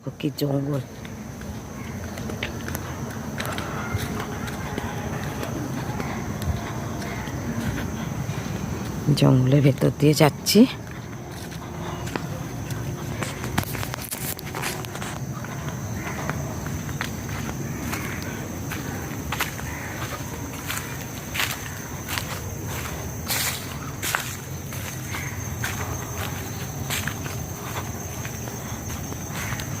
দেখো কি জঙ্গল, জঙ্গলের ভেতর দিয়ে যাচ্ছি।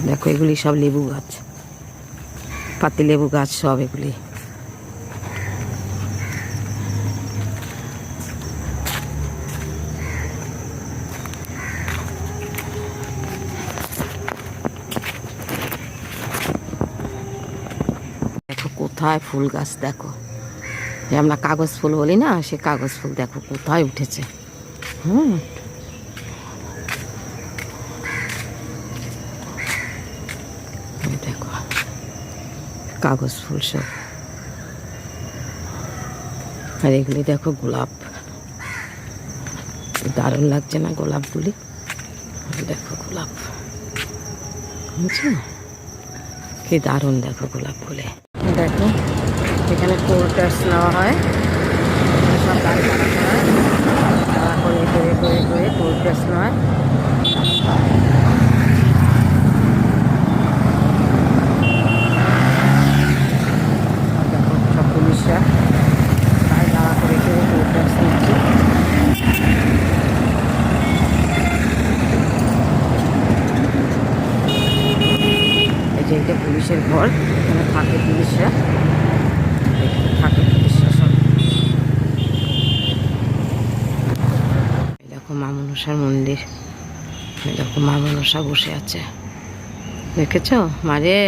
দেখো এগুলি সব লেবু গাছ, পাতি লেবু গাছ সব এগুলি। দেখো কোথায় ফুল গাছ, দেখো যে আমরা কাগজ ফুল বলি না, সে কাগজ ফুল দেখো কোথায় উঠেছে। দেখো কাগজ ফুল সব, আর এগুলি দেখো গোলাপ, দারুণ লাগছে না গোলাপগুলি? দেখো গোলাপ, বুঝছো কি দারুণ, দেখো গোলাপগুলি। দেখো এখানে টোল ট্যাক্স নেওয়া হয়, সব গাড়ি চালাতে হয়, করে করে করে করে টোল ট্যাক্স নেওয়া হয়। দেখো সব পুলিশরা গাড়ি দাঁড়া করে করে টোল ট্যাক্স নিচ্ছে। এই যে এটা পুলিশের ঘর, এখানে থাকে পুলিশরা, এখানে থাকে পুলিশরা সব। দেখো মা মনসার মন্দির, দেখো মা মনসা বসে আছে, দেখেছো মারে?